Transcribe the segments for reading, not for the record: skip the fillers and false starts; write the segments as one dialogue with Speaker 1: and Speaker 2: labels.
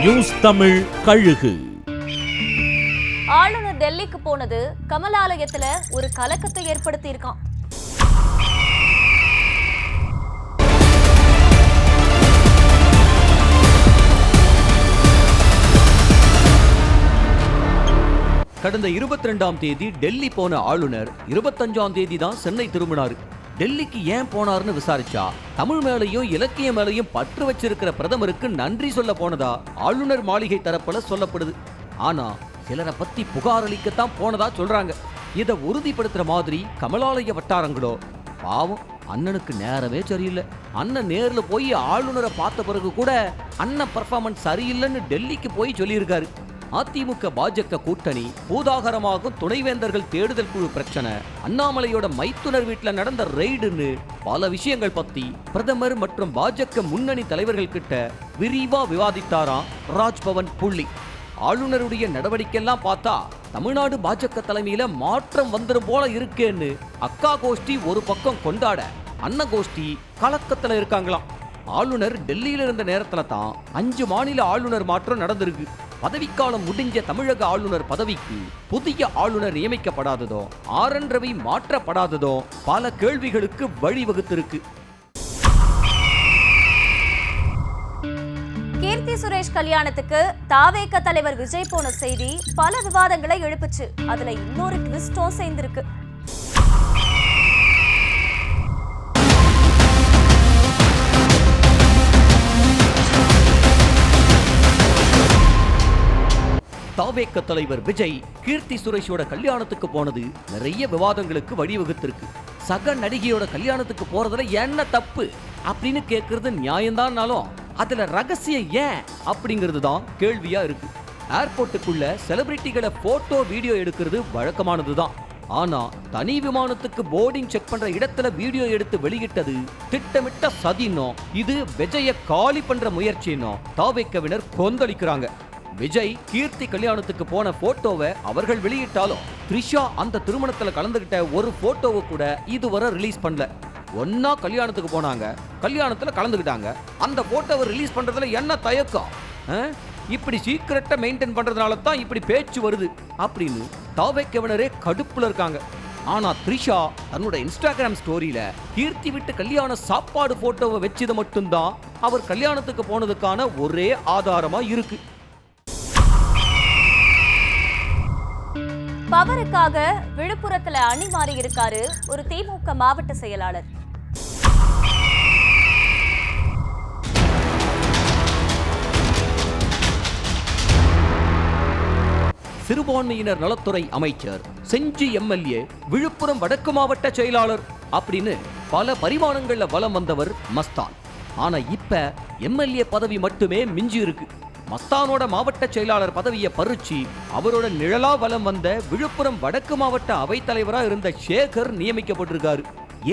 Speaker 1: News Tamil கழுகு.
Speaker 2: ஆளுநர் டெல்லிக்கு போனது கமலாலயத்துல ஒரு கலக்கத்தை ஏற்படுத்தி இருக்கான்.
Speaker 3: கடந்த 22ஆம் தேதி டெல்லி போன ஆளுநர் 25ஆம் தேதி தான் சென்னை திரும்பினாரு. டெல்லிக்கு ஏன் போனாருன்னு விசாரிச்சா தமிழ் மேலையும் இலக்கிய மேலையும் பற்று வச்சிருக்கிற பிரதமருக்கு நன்றி சொல்ல போனதா ஆளுநர் மாளிகை தரப்புல சொல்லப்படுது. ஆனா சிலரை பத்தி புகார் அளிக்கத்தான் போனதா சொல்றாங்க. இதை உறுதிப்படுத்துற மாதிரி கமலாலய வட்டாரங்களோ பாவம் அண்ணனுக்கு நேரமே சரியில்லை. அண்ணன் நேர்ல போய் ஆளுநரை பார்த்த பிறகு கூட அண்ணன் பர்ஃபார்மன்ஸ் சரியில்லைன்னு டெல்லிக்கு போய் சொல்லியிருக்காரு. அதிமுக பாஜக கூட்டணி, பூதாகரமாகும் துணைவேந்தர்கள் தேடுதல் குழு பிரச்சனை, அண்ணாமலையோட மைத்துனர் வீட்டுல நடந்த ரெய்டுன்னு பல விஷயங்கள் பத்தி பிரதமர் மற்றும் பாஜக முன்னணி தலைவர்கள் கிட்ட விரிவா விவாதித்தாராம் ராஜ்பவன் புள்ளி. ஆளுநருடைய நடவடிக்கையெல்லாம் பார்த்தா தமிழ்நாடு பாஜக தலைமையில மாற்றம் வந்துடும் போல இருக்கேன்னு அக்கா கோஷ்டி ஒரு பக்கம் கொண்டாட, அண்ண கோஷ்டி கலக்கத்துல இருக்காங்களாம். ஆளுநர் டெல்லியில இருந்த நேரத்துல தான் 5 மாநில ஆளுநர் மாற்றம் நடந்திருக்கு. பதவிக்காலம் முடிஞ்ச தமிழக ஆளுநர் பதவிக்கு புதிய ஆளுநர் நியமிக்கப்படாததோ, ஆர்.என். ரவி மாற்றப்படாததோ பல கேள்விகளுக்கு வழிவகுத்திருக்கு.
Speaker 2: கீர்த்தி சுரேஷ் கல்யாணத்துக்கு தாவேக தலைவர் விஜய் போன செய்தி பல விவாதங்களை எழுப்புச்சு. அதுல இன்னொரு ட்விஸ்டும் சேர்ந்திருக்கு.
Speaker 3: தாவேக தலைவர் விஜய் கீர்த்தி சுரேஷோட கல்யாணத்துக்கு போனது நிறைய விவாதங்களுக்கு வழிவகுத்திருக்கு. சக நடிகையோட கல்யாணத்துக்கு போறதுல என்ன தப்பு அப்படின்னு கேட்கறது நியாயம்தான்னாலும் அதுல ரகசியம் ஏன் அப்படிங்கிறது தான் கேள்வியா இருக்கு. ஏர்போர்ட்டுக்குள்ள செலிபிரிட்டிகளை போட்டோ வீடியோ எடுக்கிறது வழக்கமானதுதான். ஆனா தனி விமானத்துக்கு போர்டிங் செக் பண்ற இடத்துல வீடியோ எடுத்து வெளியிட்டது திட்டமிட்ட சதினோ, இது விஜய காலி பண்ற முயற்சினோ தாவேகவினர் கொந்தளிக்கிறாங்க. விஜய் கீர்த்தி கல்யாணத்துக்கு போன போட்டோவை அவர்கள் வெளியிட்டாலும் த்ரிஷா அந்த திருமணத்துல கலந்துகிட்ட ஒரு போட்டோவை கூட இதுவரை ரிலீஸ் பண்ணல. ஒன்னா கல்யாணத்துக்கு போனாங்க, கல்யாணத்துல கலந்துகிட்டாங்க, அந்த போட்டோவை ரிலீஸ் பண்றதுல என்ன தயக்கம்? இப்படி சீக்கிரட்டா மெயின்டைன் பண்றதுனால தான் இப்படி பேச்சு வருது அப்படின்னு தாவேகவினரே கடுப்புல இருக்காங்க. ஆனா த்ரிஷா தன்னோட இன்ஸ்டாகிராம் ஸ்டோரியில கீர்த்தி விட்டு கல்யாண சாப்பாடு போட்டோவை வச்சது மட்டும்தான் அவர் கல்யாணத்துக்கு போனதுக்கான ஒரே ஆதாரமா இருக்கு.
Speaker 2: பவருக்காக விழுப்புரத்துல அணி மாறி இருக்காரு ஒரு திமுக மாவட்ட செயலாளர்.
Speaker 3: சிறுபான்மையினர் நலத்துறை அமைச்சர், செஞ்சி எம்எல்ஏ, விழுப்புரம் வடக்கு மாவட்ட செயலாளர் அப்படின்னு பல பரிமாணங்கள்ல வலம் வந்தவர் மஸ்தான். ஆனா இப்ப எம்எல்ஏ பதவி மட்டுமே மிஞ்சி இருக்கு. மஸ்தானோட மாவட்ட செயலாளர் பதவியை பறிச்சு அவரோட நிழலா வலம் வந்த விழுப்புரம் வடக்கு மாவட்ட அவைத்தலைவரா இருந்த சேகர் நியமிக்கப்பட்டிருக்காரு.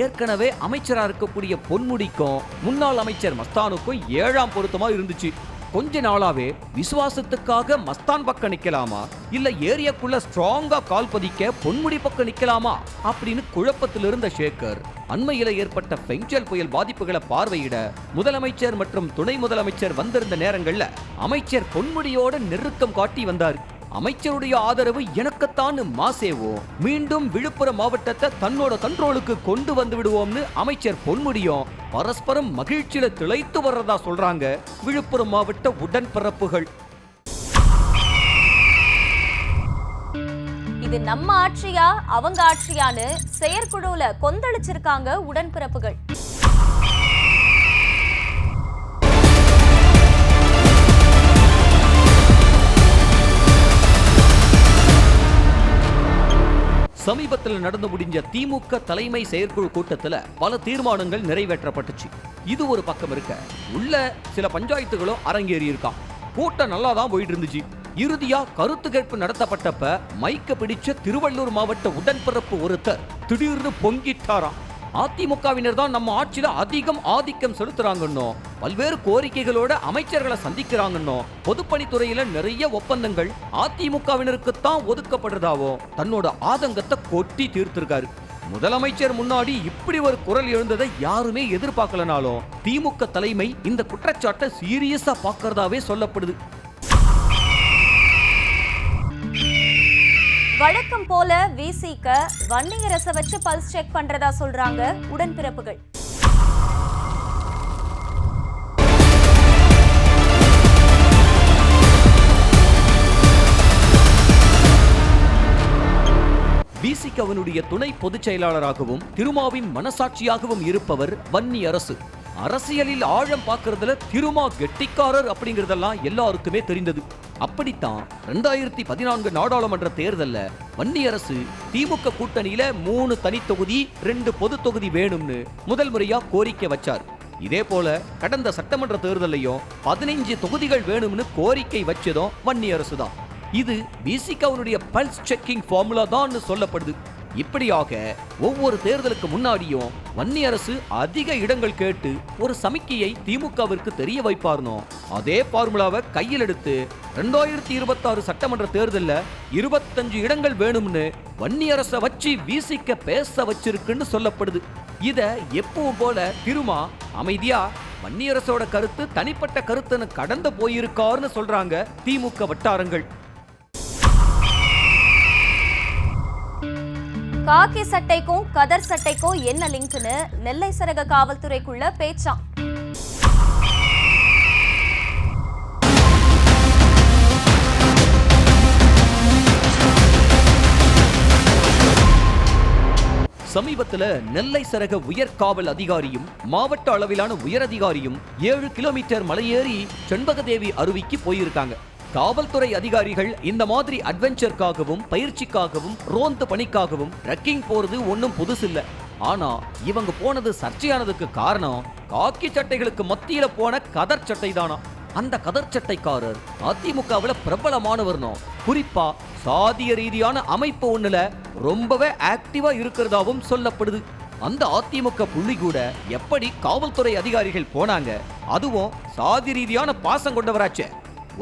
Speaker 3: ஏற்கனவே அமைச்சரா இருக்கக்கூடிய பொன்முடிக்கும் முன்னாள் அமைச்சர் மஸ்தானுக்கும் 7ஆம் பொருத்தமா இருந்துச்சு. கொஞ்ச நாளாவே விசுவாசத்துக்காக மஸ்தான் பக்கம் நிக்கலாமா இல்ல ஏரியாக்குள்ள ஸ்ட்ராங்கா கால் பதிக்க பொன்முடி பக்கம் நிக்கலாமா அப்படின்னு குழப்பத்தில் இருந்த சேகர் அண்மையில ஏற்பட்ட பெஞ்சல் புயல் பாதிப்புகளை பார்வையிட முதலமைச்சர் மற்றும் துணை முதலமைச்சர் வந்திருந்த நேரங்கள்ல அமைச்சர் பொன்முடியோட நெருக்கம் காட்டி வந்தார். அமைச்சருடைய ஆதரவு எனக்குத்தான் மாசேவோ, மீண்டும் விழுப்புரம் மாவட்டத்தை தன்னோட கண்ட்ரோலுக்கு கொண்டு வந்து விடுவோம்னு அமைச்சர் பொன்முடியும் பரஸ்பரம் மகிழ்ச்சியில திளைத்து வர்றதா சொல்றாங்க விழுப்புரம் மாவட்ட உடன்பிறப்புகள்.
Speaker 2: இது நம்ம ஆட்சியா அவங்க ஆட்சியான்னு செயற்குழுல கொந்தளிச்சிருக்காங்க உடன்பிறப்புகள்.
Speaker 3: சமீபத்தில் நடந்து முடிஞ்ச திமுக தலைமை செயற்குழு கூட்டத்துல பல தீர்மானங்கள் நிறைவேற்றப்பட்டுச்சு. இது ஒரு பக்கம் இருக்க, உள்ள சில பஞ்சாயத்துகளும் அரங்கேறி இருக்கான். கூட்டம் நல்லா தான் போயிட்டு இருந்துச்சு. இறுதியா கருத்து கேட்பு நடத்தப்பட்டப்ப மைக்க பிடிச்ச திருவள்ளூர் மாவட்ட உடன்பிறப்பு ஒருத்தர் திடீர்னு பொங்கிட்டாராம். அதிமுகவினர் தான் நம்ம ஆட்சியில அதிகம் ஆதிக்கம் செலுத்துறாங்கன்னோ, பல்வேறு கோரிக்கைகளோட அமைச்சர்களை சந்திக்கிறாங்கன்னோ, பொதுப்பணித்துறையில நிறைய ஒப்பந்தங்கள் அதிமுகவினருக்கு தான் ஒதுக்கப்படுறதாவோ தன்னோட ஆதங்கத்தை கொட்டி தீர்த்திருக்காரு. முதலமைச்சர் முன்னாடி இப்படி ஒரு குரல் எழுந்ததை யாருமே எதிர்பார்க்கலனாலும் திமுக தலைமை இந்த குற்றச்சாட்டை சீரியஸா பார்க்கறதாவே சொல்லப்படுது.
Speaker 2: வழக்கம் போல விசிக வன்னியரசை வச்சு பல்ஸ் செக் பண்றதா சொல்றாங்க உடன்பிறப்புகள்.
Speaker 3: விசிகவினுடைய துணை பொதுச் செயலாளராகவும் திருமாவின் மனசாட்சியாகவும் இருப்பவர் வன்னியரசு. அரசியலில் ஆழம் பார்க்கறதுல திருமா கெட்டிக்காரர் அப்படிங்கறதெல்லாம் எல்லாருக்குமே தெரிந்தது. அப்படித்தான் 2014 நாடாளுமன்ற தேர்தல்ல வன்னியரசு திமுக கூட்டணியில 3 தனி தொகுதி 2 பொது தொகுதி வேணும்னு முதல் முறையா கோரிக்கை வச்சார். இதே போல கடந்த சட்டமன்ற தேர்தலையும் 15 தொகுதிகள் வேணும்னு கோரிக்கை வச்சதும் வன்னியரசு தான். இது விசிகவினுடைய பல்ஸ் செக்கிங் ஃபார்முலா தான் சொல்லப்படுது. இப்படியாக ஒவ்வொரு தேர்தலுக்கு முன்னாடியும் வன்னியரசு அதிக இடங்கள் கேட்டு ஒரு சமிக்கையை திமுகவிற்கு தெரிய வைப்பார்னோ அதே ஃபார்முலாவை கையில் எடுத்து 2026 சட்டமன்ற தேர்தல்ல 25 இடங்கள் வேணும்னு வன்னியரசை வச்சு விசிக பேச வச்சிருக்குன்னு சொல்லப்படுது. இத எப்பவும் போல திருமா அமைதியா வன்னியரசோட கருத்து தனிப்பட்ட கருத்துன்னு கடந்து போயிருக்காருன்னு சொல்றாங்க திமுக வட்டாரங்கள்.
Speaker 2: காக்கி சட்டைக்கும் கதர் சட்டைக்கும் என்ன லிங்க்னு நெல்லை சரக காவல்துறைக்குள்ள பேச்சாம்.
Speaker 3: சமீபத்துல நெல்லை சரக உயர் காவல் அதிகாரியும் மாவட்ட அளவிலான உயர் அதிகாரியும் 7 கிலோமீட்டர் மலையேறி செண்பகதேவி அருவிக்கு போயிருக்காங்க. காவல்துறை அதிகாரிகள் இந்த மாதிரி அட்வென்ச்சருக்காகவும் பயிற்சிக்காகவும் ரோந்து பணிக்காகவும் ட்ரெக்கிங் போறது ஒன்னும் புதுசு இல்ல. ஆனா இவங்க போனது சர்ச்சையானதுக்கு காரணம் காக்கி சட்டைகளுக்கு மத்தியில போன கதர் சட்டை தானா. அந்த கதர் சட்டைக்காரர் அதிமுகவுல பிரபலமானவர்னோ, குறிப்பா சாதிய ரீதியான அமைப்பு ஒண்ணுல ரொம்பவே ஆக்டிவா இருக்கிறதாவும் சொல்லப்படுது. அந்த அதிமுக புள்ளி கூட எப்படி காவல்துறை அதிகாரிகள் போனாங்க, அதுவும் சாதி ரீதியான பாசம் கொண்டவராச்சே.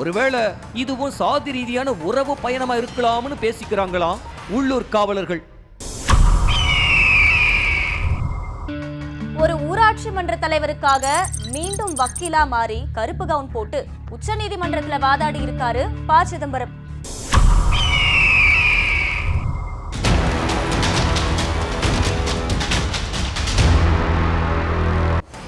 Speaker 3: ஒருவேளை இதுவும் சாதி ரீதியான உறவு பயணமா இருக்கலாம்னு பேசிக்கிறாங்களாம் உள்ளூர் காவலர்கள்.
Speaker 2: ஒரு ஊராட்சி மன்ற தலைவருக்காக மீண்டும் வக்கீலா மாறி கருப்பு கவுன் போட்டு உச்சநீதிமன்றத்துல வாதாடி இருக்காரு ப. சிதம்பரம்.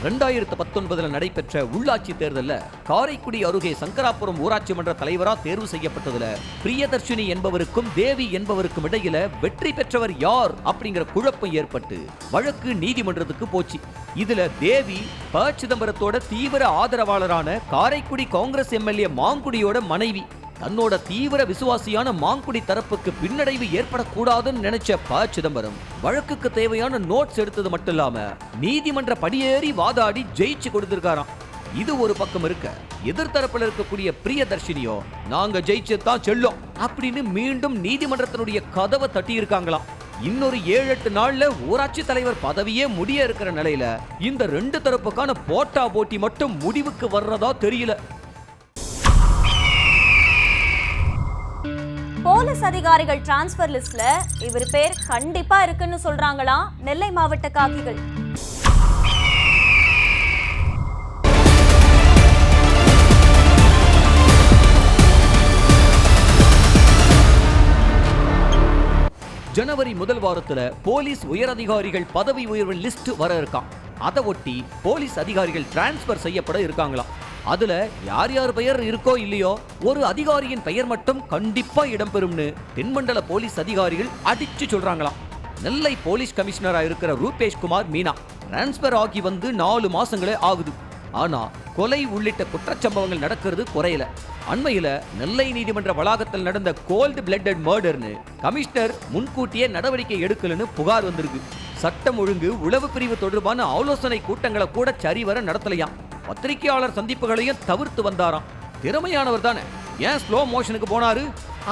Speaker 3: 2019 நடைபெற்ற உள்ளாட்சி தேர்தல்ல காரைக்குடி அருகே சங்கராபுரம் ஊராட்சி மன்ற தலைவரா தேர்வு செய்யப்பட்டதுல பிரியதர்ஷினி என்பவருக்கும் தேவி என்பவருக்கும் இடையில வெற்றி பெற்றவர் யார் அப்படிங்கிற குழப்பம் ஏற்பட்டு வழக்கு நீதிமன்றத்துக்கு போச்சு. இதுல தேவி ப. சிதம்பரத்தோட தீவிர ஆதரவாளரான காரைக்குடி காங்கிரஸ் எம்எல்ஏ மாங்குடியோட மனைவி. தன்னோட தீவிர விசுவாசியான மாங்குடி தரப்புக்கு பின்னடைவு ஏற்படக்கூடாதுன்னு நினைச்ச ப. சிதம்பரம் வழக்குக்கு தேவையான நோட்ஸ் எடுத்தது மட்டும் இல்லாம நீதிமன்ற படியேறி வாதாடி ஜெயிச்சு கொடுத்திருக்காராம். இது ஒரு பக்கம் இருக்க, எதிர்த்தரப்புல இருக்கக்கூடிய பிரியதர்ஷினியோ நாங்க ஜெயிச்சுதான் செல்லும் அப்படின்னு மீண்டும் நீதிமன்றத்தினுடைய கதவை தட்டி இருக்காங்களாம். இன்னொரு 7-8 நாள்ல ஊராட்சி தலைவர் பதவியே முடிய இருக்கிற நிலையில இந்த 2 தரப்புக்கான போட்டா போட்டி மட்டும் முடிவுக்கு வர்றதா தெரியல.
Speaker 2: போலீஸ் அதிகாரிகள் டிரான்ஸ்பர் லிஸ்ட்ல இவர் பேர் கண்டிப்பா இருக்குன்னு சொல்றாங்களாம் நெல்லை மாவட்ட காக்கிகள்.
Speaker 3: ஜனவரி முதல் வாரத்துல போலீஸ் உயரதிகாரிகள் பதவி உயர்வு லிஸ்ட் வர இருக்கான். அதை ஒட்டி போலீஸ் அதிகாரிகள் டிரான்ஸ்பர் செய்யப்பட இருக்காங்களாம். அதுல யார் யார் பெயர் இருக்கோ இல்லையோ ஒரு அதிகாரியின் பெயர் மட்டும் கண்டிப்பா இடம்பெறும்னு தென்மண்டல போலீஸ் அதிகாரிகள் அடிச்சு சொல்றாங்களாம். நெல்லை போலீஸ் கமிஷனரா இருக்கிற ரூபேஷ் குமார் மீனா டிரான்ஸ்பர் ஆகி வந்து 4 மாசங்களே ஆகுது. ஆனா கொலை உள்ளிட்ட குற்றச்சம்பவங்கள் நடக்கிறது குறையல. அண்மையில நெல்லை நீதிமன்ற வளாகத்தில் நடந்த கோல்டு பிளட்டட் மர்டர்னு கமிஷனர் முன்கூட்டியே நடவடிக்கை எடுக்கலன்னு புகார் வந்திருக்கு. சட்டம் ஒழுங்கு உளவு பிரிவு தொடர்பான ஆலோசனை கூட்டங்களை கூட சரிவர நடத்தலையாம். பத்திரிகையாளர் சந்திப்புகளையும் தவிர்த்து வந்தாராம். திறமையானவர் தானே, ஏன் ஸ்லோ மோஷனுக்கு போனாரு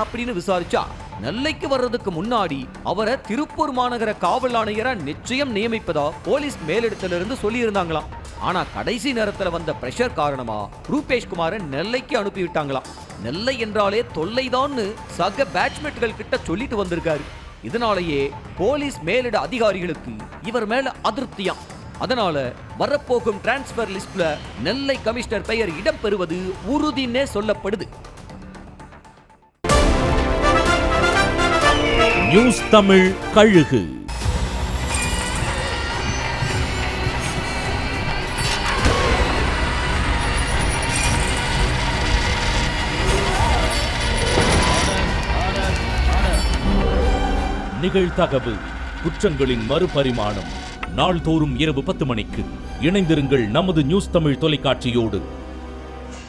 Speaker 3: அப்படின்னு விசாரிச்சா நெல்லைக்கு வர்றதுக்கு முன்னாடி அவரை திருப்பூர் மாநகர காவல் ஆணையரா நிச்சயம் நியமிப்பதா போலீஸ் மேலிடத்திலிருந்து சொல்லி இருந்தாங்களாம். ஆனா கடைசி நேரத்துல வந்த பிரஷர் காரணமா ரூபேஷ் குமாரை நெல்லைக்கு அனுப்பி விட்டாங்களாம். நெல்லை என்றாலே தொல்லைதான்னு சக பேட்ச்மேட்கள் கிட்ட சொல்லிட்டு வந்திருக்காரு. இதனாலேயே போலீஸ் மேலிட அதிகாரிகளுக்கு இவர் மேல அதிருப்தியாம். அதனால வரப்போகும் டிரான்ஸ்பர் லிஸ்ட்ல நெல்லை கமிஷனர் பெயர் இடம்பெறுவது உறுதினே சொல்லப்படுது.
Speaker 1: நியூஸ் தமிழ் கழுகு. நிகழ்தகவு குற்றங்களின் மறுபரிமாணம். நாள்தோறும் இரவு 10 மணிக்கு இணைந்திருங்கள் நமது நியூஸ் தமிழ் தொலைக்காட்சியோடு.